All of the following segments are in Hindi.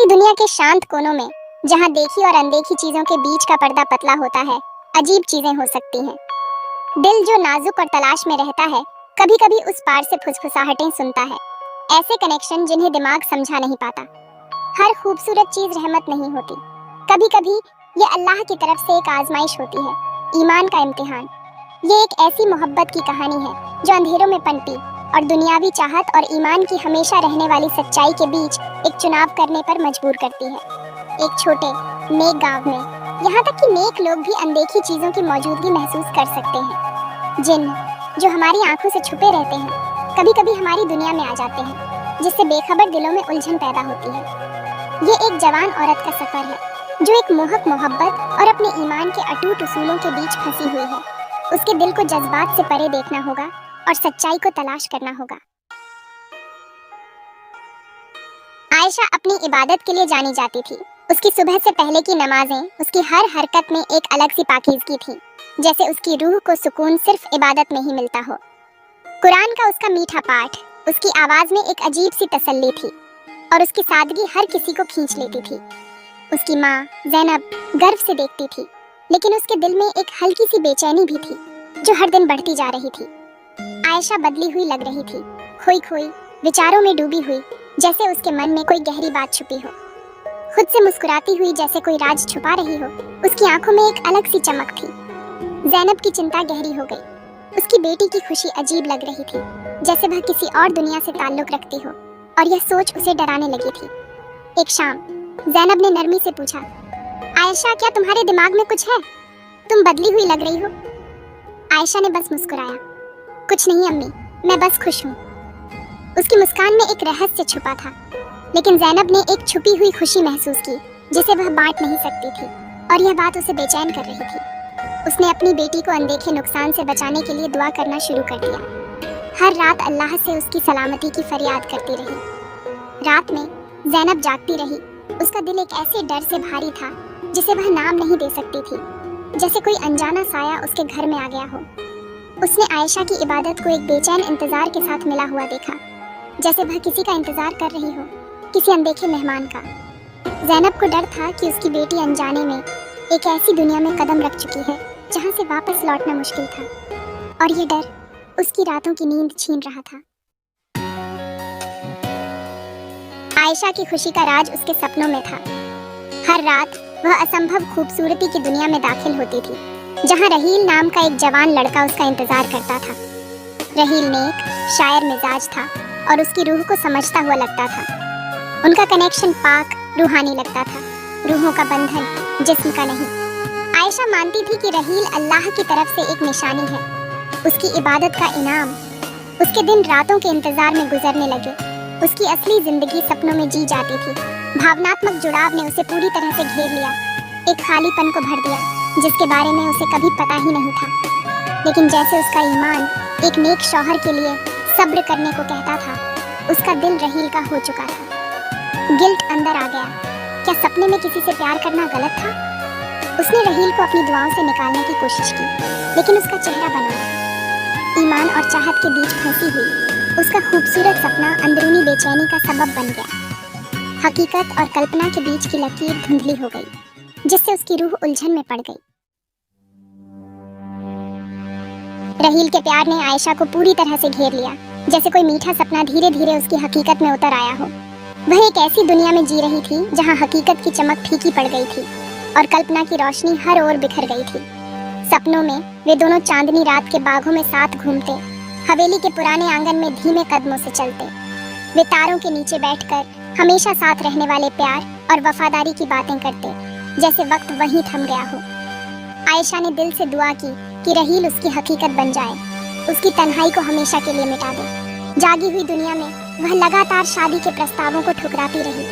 कहीं दुनिया के शांत कोनों में, जहां देखी और अनदेखी चीजों के बीच का पर्दा पतला होता है, अजीब चीजें हो सकती हैं। दिल जो नाजुक और तलाश में रहता है, कभी कभी उस पार से फुसफुसाहटें सुनता है। ऐसे कनेक्शन जिन्हें दिमाग समझा नहीं पाता। हर खूबसूरत चीज रहमत नहीं होती, कभी कभी ये अल्लाह की तरफ से एक आजमाइश होती है, ईमान का इम्तिहान। ये एक ऐसी मोहब्बत की कहानी है जो अंधेरों में पनपी और दुनियावी चाहत और ईमान की हमेशा रहने वाली सच्चाई के बीच एक चुनाव करने पर मजबूर करती है। एक छोटे नेक गांव में, यहाँ तक कि नेक लोग भी अनदेखी चीजों की मौजूदगी महसूस कर सकते हैं। जिन्न जो हमारी आंखों से छुपे रहते हैं, कभी कभी हमारी दुनिया में आ जाते हैं, जिससे बेखबर दिलों में उलझन पैदा होती है। ये एक जवान औरत का सफर है जो एक मोहक मोहब्बत और अपने ईमान के अटूट उसूलों के बीच फंसी हुई है। उसके दिल को जज्बात से परे देखना होगा और सच्चाई को तलाश करना होगा। आयशा अपनी इबादत के लिए जानी जाती थी। उसकी सुबह से पहले की नमाजें उसकी हर हरकत में एक अलग सी पाकीज़गी थी, जैसे उसकी रूह को सुकून सिर्फ इबादत में ही मिलता हो। कुरान का उसका मीठा पाठ उसकी आवाज में एक अजीब सी तसल्ली थी और उसकी सादगी हर किसी को खींच लेती थी। उसकी माँ ज़ैनब गर्व से देखती थी, लेकिन उसके दिल में एक हल्की सी बेचैनी भी थी जो हर दिन बढ़ती जा रही थी। आयशा बदली हुई लग रही थी, खोई खोई विचारों में डूबी हुई, जैसे उसके मन में कोई गहरी बात छुपी हो। खुद से मुस्कुराती हुई जैसे कोई राज छुपा रही हो। उसकी आंखों में एक अलग सी चमक थी। ज़ैनब की चिंता गहरी हो गई। उसकी बेटी की खुशी अजीब लग रही थी, जैसे वह किसी और दुनिया से ताल्लुक रखती हो, और यह सोच उसे डराने लगी थी। एक शाम ज़ैनब ने नरमी से पूछा, आयशा क्या तुम्हारे दिमाग में कुछ है? तुम बदली हुई लग रही हो। आयशा ने बस मुस्कुराया, कुछ नहीं अम्मी, मैं बस खुश हूँ। उसकी मुस्कान में एक रहस्य छुपा था, लेकिन ज़ैनब ने एक छुपी हुई खुशी महसूस की जिसे वह बांट नहीं सकती थी, और यह बात उसे बेचैन कर रही थी। उसने अपनी बेटी को अनदेखे नुकसान से बचाने के लिए दुआ करना शुरू कर दिया। हर रात अल्लाह से उसकी सलामती की फरियाद करती रही। रात में ज़ैनब जागती रही। उसका दिल एक ऐसे डर से भारी था जिसे वह नाम नहीं दे सकती थी, जैसे कोई अनजाना साया उसके घर में आ गया हो। उसने आयशा की इबादत को एक बेचैन इंतजार के साथ मिला हुआ देखा, जैसे वह किसी का इंतजार कर रही हो, किसी अनदेखे मेहमान का। ज़ैनब को डर था कि उसकी बेटी अनजाने में एक ऐसी दुनिया में कदम रख चुकी है जहां से वापस लौटना मुश्किल था, और ये डर उसकी रातों की नींद छीन रहा था। आयशा की खुशी का राज उसके सपनों में था। हर रात वह असंभव खूबसूरती की दुनिया में दाखिल होती थी, जहां रहील नाम का एक जवान लड़का उसका इंतजार करता था। रहील नेक, शायर मिजाज था और उसकी रूह को समझता हुआ लगता था। उनका कनेक्शन पाक, रूहानी लगता था, रूहों का बंधन, जिस्म का नहीं। आयशा मानती थी कि रहील अल्लाह की तरफ से एक निशानी है, उसकी इबादत का इनाम। उसके दिन रातों के इंतजार में गुजरने लगे। उसकी असली जिंदगी सपनों में जी जाती थी। भावनात्मक जुड़ाव ने उसे पूरी तरह से घेर लिया, एक खालीपन को भर दिया जिसके बारे में उसे कभी पता ही नहीं था। लेकिन जैसे उसका ईमान एक नेक शौहर के लिए सब्र करने को कहता था, उसका दिल रहील का हो चुका था। गिल्ट अंदर आ गया। क्या सपने में किसी से प्यार करना गलत था? उसने रहील को अपनी दुआओं से निकालने की कोशिश की, लेकिन उसका चेहरा बना रहा। ईमान और चाहत के बीच फंसी हुई उसका खूबसूरत सपना अंदरूनी बेचैनी का सबब बन गया। हकीकत और कल्पना के बीच की लकीर धुंधली हो गई, जिससे उसकी रूह उलझन में पड़ गई। रहील के प्यार ने आयशा को पूरी तरह से घेर लिया, जैसे कोई मीठा सपना धीरे धीरे उसकी हकीकत में उतर आया हो। वह एक ऐसी दुनिया में जी रही थी जहां हकीकत की चमक फीकी पड़ गई थी और कल्पना की रोशनी हर ओर बिखर गई थी। सपनों में वे दोनों चांदनी रात के बागों में साथ घूमते, हवेली के पुराने आंगन में धीमे कदमों से चलते। वे तारों के नीचे बैठकर हमेशा साथ रहने वाले प्यार और वफादारी की बातें करते, जैसे वक्त वहीं थम गया हो। आयशा ने दिल से दुआ की कि रहील उसकी हकीकत बन जाए, उसकी तन्हाई को हमेशा के लिए मिटा दे। जागी हुई दुनिया में वह लगातार शादी के प्रस्तावों को ठुकराती रही,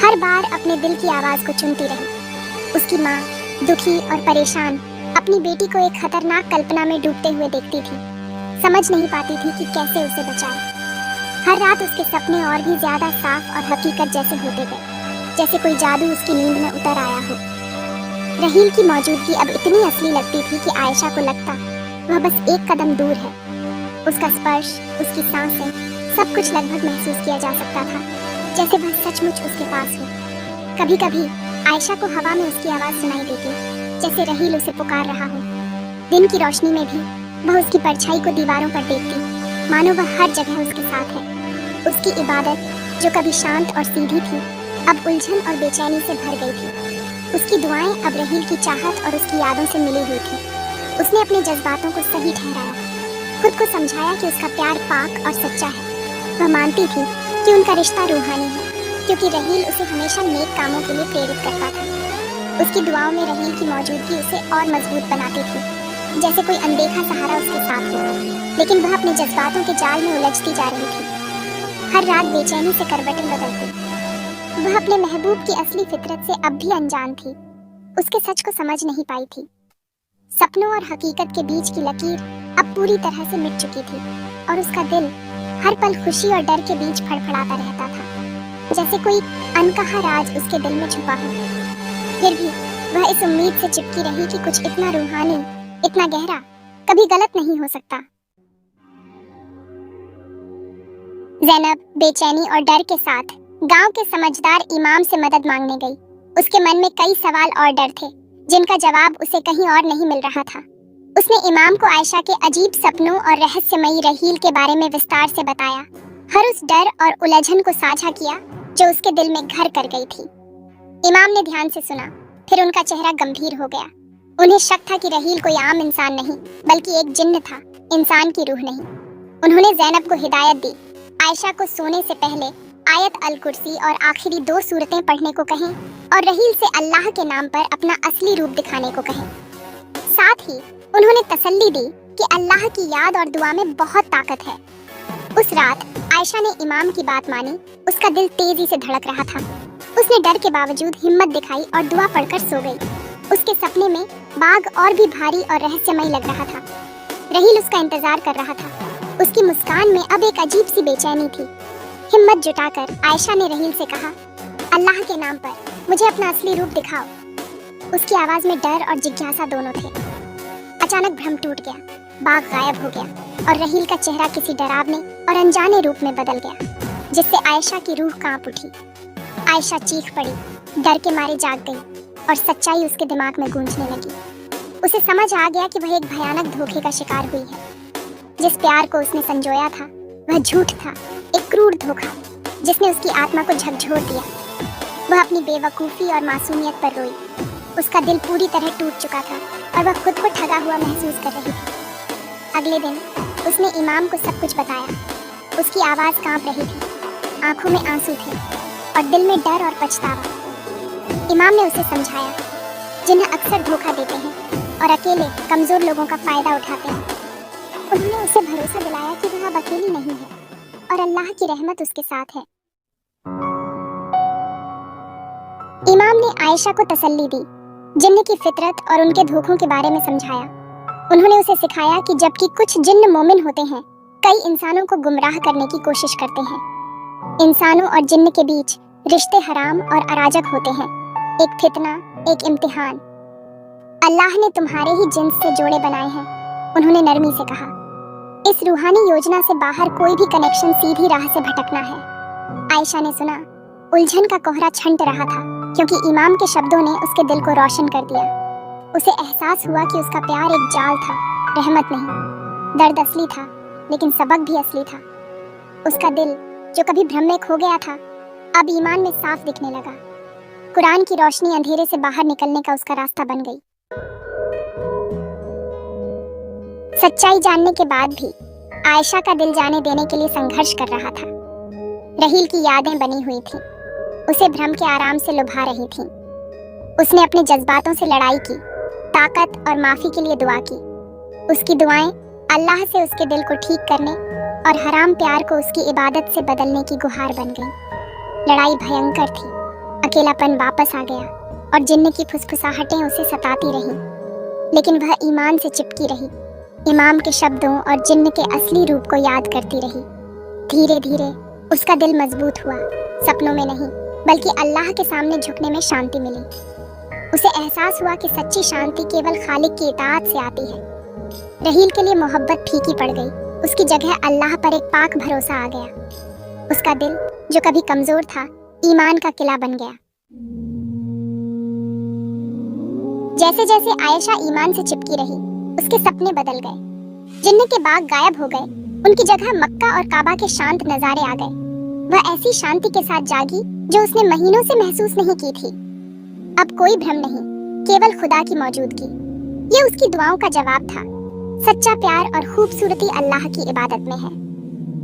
हर बार अपने दिल की आवाज को चुनती रही। उसकी माँ दुखी और परेशान अपनी बेटी को एक खतरनाक कल्पना में डूबते हुए देखती थी, समझ नहीं पाती थी कि कैसे उसे बचाए। हर रात उसके सपने और भी ज्यादा साफ और हकीकत जैसे होते गए, जैसे कोई जादू उसकी नींद में उतर आया हो। रहील की मौजूदगी अब इतनी असली लगती थी कि आयशा को लगता वह बस एक कदम दूर है। उसका स्पर्श, उसकी सांसें, सब कुछ लगभग महसूस किया जा सकता था, जैसे वह सचमुच उसके पास हो। कभी कभी आयशा को हवा में उसकी आवाज सुनाई देती, जैसे रहील उसे पुकार रहा हो। दिन की रोशनी में भी वह उसकी परछाई को दीवारों पर देखती, मानो वह हर जगह उसके साथ है। उसकी इबादत, जो कभी शांत और सीधी थी, अब उलझन और बेचैनी से भर गई थी। उसकी दुआएं अब रहील की चाहत और उसकी यादों से मिली हुई थी। उसने अपने जज्बातों को सही ठहराया, खुद को समझाया कि उसका प्यार पाक और सच्चा है। वह मानती थी कि उनका रिश्ता रूहानी है, क्योंकि रहील उसे हमेशा नेक कामों के लिए प्रेरित करता था। उसकी दुआओं में रहील की मौजूदगी उसे और मजबूत बनाती थी, जैसे कोई अनदेखा सहारा उसके साथ हो। लेकिन वह अपने जज्बातों के जाल में उलझती जा रही थी, हर रात बेचैनी से करवटें बदलती। वह अपने महबूब की असली फितरत से अब भी अनजान थी, उसके सच को समझ नहीं पाई थी। सपनों और हकीकत के बीच की लकीर अब पूरी तरह से मिट चुकी थी, और उसका दिल हर पल खुशी और डर के बीच फड़फड़ाता रहता था, जैसे कोई अनकहा राज उसके दिल में छुपा हो। फिर भी वह इस उम्मीद से चिपकी रही कि कुछ इतना रूहानी, इतना गहरा, कभी गलत नहीं हो सकता। ज़ैनब बेचैनी और डर के साथ गांव के समझदार इमाम से मदद मांगने गई। उसके मन में कई सवाल और डर थे, जिनका जवाब उसे कहीं और नहीं मिल रहा था। उसने इमाम को आयशा के अजीब सपनों और रहस्यमयी रहील के बारे में विस्तार से बताया, हर उस डर और उलझन को साझा किया जो उसके दिल में घर कर गई थी। इमाम ने ध्यान से सुना, फिर उनका चेहरा गंभीर हो गया। उन्हें शक था कि रहील कोई आम इंसान नहीं, बल्कि एक जिन्न था, इंसान की रूह नहीं। उन्होंने ज़ैनब को हिदायत दी, आयशा को सोने से पहले आयत अल कुर्सी और आखिरी 2 सूरतें पढ़ने को कहें, और रहील से अल्लाह के नाम पर अपना असली रूप दिखाने को कहें। साथ ही उन्होंने तसल्ली दी कि अल्लाह की याद और दुआ में बहुत ताकत है। उस रात आयशा ने इमाम की बात मानी। उसका दिल तेजी से धड़क रहा था। उसने डर के बावजूद हिम्मत दिखाई और दुआ पढ़कर सो गई। उसके सपने में बाग और भी भारी और रहस्यमय लग रहा था। रहील उसका इंतजार कर रहा था। उसकी मुस्कान में अब एक अजीब सी बेचैनी थी। हिम्मत जुटाकर आयशा ने रहील से कहा, अल्लाह के नाम पर मुझे अपना असली रूप दिखाओ। उसकी आवाज में डर और जिज्ञासा दोनों थे। अचानक भ्रम टूट गया, बाग गायब हो गया और रहील का चेहरा किसी डरावने और अनजाने रूप में बदल गया, जिससे आयशा की रूह कांप उठी। आयशा चीख पड़ी, डर के मारे जाग गई और सच्चाई उसके दिमाग में गूंजने लगी। उसे समझ आ गया कि वह एक भयानक धोखे का शिकार हुई है। जिस प्यार को उसने संजोया था वह झूठ था, एक क्रूर धोखा जिसने उसकी आत्मा को झकझोर दिया। वह अपनी बेवकूफ़ी और मासूमियत पर रोई। उसका दिल पूरी तरह टूट चुका था और वह खुद को ठगा हुआ महसूस कर रही थी। अगले दिन उसने इमाम को सब कुछ बताया। उसकी आवाज़ कांप रही थी, आंखों में आंसू थे और दिल में डर और पछतावा। इमाम ने उसे समझाया, जिन्हें अक्सर धोखा देते हैं और अकेले कमज़ोर लोगों का फ़ायदा उठाते हैं। उन्होंने उसे भरोसा दिलाया कि वह अब अकेली नहीं है और अल्लाह की रहमत उसके साथ है। इमाम ने आयशा को तसल्ली दी, जिन्न की फितरत और उनके धोखों के बारे में समझाया। उन्होंने उसे सिखाया कि जबकि कुछ जिन्न मोमिन होते हैं, कई इंसानों को गुमराह करने की कोशिश करते हैं। इंसानों और जिन्न के बीच रिश्ते हराम और अराजक होते हैं, एक फितना, एक इम्तिहान। अल्लाह ने तुम्हारे ही जिन्स से जोड़े बनाए हैं, उन्होंने नरमी से कहा। इस रूहानी योजना से बाहर कोई भी कनेक्शन सीधी राह से भटकना है। आयशा ने सुना, उलझन का कोहरा छंट रहा था, क्योंकि इमाम के शब्दों ने उसके दिल को रोशन कर दिया। उसे एहसास हुआ कि उसका प्यार एक जाल था, रहमत नहीं। दर्द असली था, लेकिन सबक भी असली था। उसका दिल, जो कभी भ्रम में खो गया था, अब ईमान में साफ दिखने लगा। कुरान की रोशनी अंधेरे से बाहर निकलने का उसका रास्ता बन गई। सच्चाई जानने के बाद भी आयशा का दिल जाने देने के लिए संघर्ष कर रहा था। रहील की यादें बनी हुई थी, उसे भ्रम के आराम से लुभा रही थी। उसने अपने जज्बातों से लड़ाई की, ताकत और माफी के लिए दुआ की। उसकी दुआएं अल्लाह से उसके दिल को ठीक करने और हराम प्यार को उसकी इबादत से बदलने की गुहार बन गई। लड़ाई भयंकर थी, अकेलापन वापस आ गया और जिन्न की फुसफुसाहटें उसे सताती रहीं, लेकिन वह ईमान से चिपकी रही। इमाम के शब्दों और जिन्न के असली रूप को याद करती रही। धीरे धीरे उसका दिल मजबूत हुआ, सपनों में नहीं बल्कि अल्लाह के सामने झुकने में शांति मिली। उसे एहसास हुआ कि सच्ची शांति केवल खालिक की इताअत से आती है। रहील के लिए मोहब्बत फीकी पड़ गई, उसकी जगह अल्लाह पर एक पाक भरोसा आ गया। उसका दिल, जो कभी कमजोर था, ईमान का किला बन गया। जैसे जैसे आयशा ईमान से चिपकी रही, उसके सपने बदल गए। जिन्नत के बाग गायब हो गए, उनकी जगह मक्का और काबा के शांत नजारे आ गए। वह ऐसी शांति के साथ जागी जो उसने महीनों से महसूस नहीं की थी। अब कोई भ्रम नहीं, केवल खुदा की मौजूदगी। ये उसकी दुआओं का जवाब था। सच्चा प्यार और खूबसूरती अल्लाह की इबादत में है।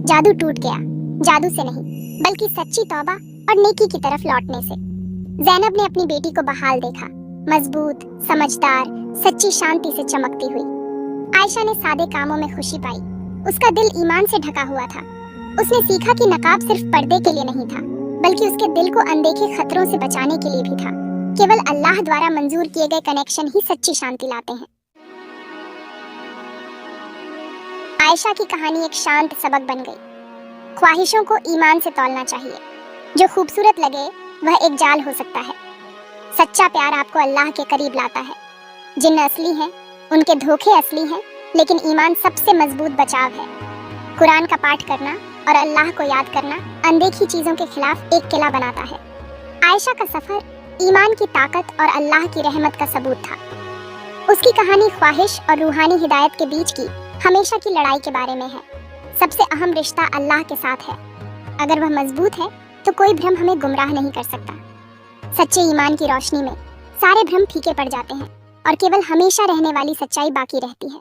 जादू टूट गया, जादू से नहीं बल्कि सच्ची तौबा और नेकी की तरफ लौटने से। ज़ैनब ने अपनी बेटी को बहाल देखा, मजबूत, समझदार, सच्ची शांति से चमकती हुई। आयशा ने सादे कामों में खुशी पाई। उसका दिल ईमान से ढका हुआ था। उसने सीखा कि नकाब सिर्फ पर्दे के लिए नहीं था, बल्कि उसके दिल को अनदेखे खतरों से बचाने के लिए भी था। केवल अल्लाह द्वारा मंजूर किए गए कनेक्शन ही सच्ची शांति लाते हैं। आयशा की कहानी एक शांत सबक बन गई। ख्वाहिशों को ईमान से तौलना चाहिए। जो खूबसूरत लगे वह एक जाल हो सकता है। सच्चा प्यार आपको अल्लाह के करीब लाता है। जिन्न असली हैं, उनके धोखे असली हैं, लेकिन ईमान सबसे मजबूत बचाव है। कुरान का पाठ करना और अल्लाह को याद करना अनदेखी चीजों के खिलाफ एक किला बनाता है। आयशा का सफर ईमान की ताकत और अल्लाह की रहमत का सबूत था। उसकी कहानी ख्वाहिश और रूहानी हिदायत के बीच की हमेशा की लड़ाई के बारे में है। सबसे अहम रिश्ता अल्लाह के साथ है। अगर वह मजबूत है तो कोई भ्रम हमें गुमराह नहीं कर सकता। सच्चे ईमान की रोशनी में सारे भ्रम फीके पड़ जाते हैं और केवल हमेशा रहने वाली सच्चाई बाकी रहती है।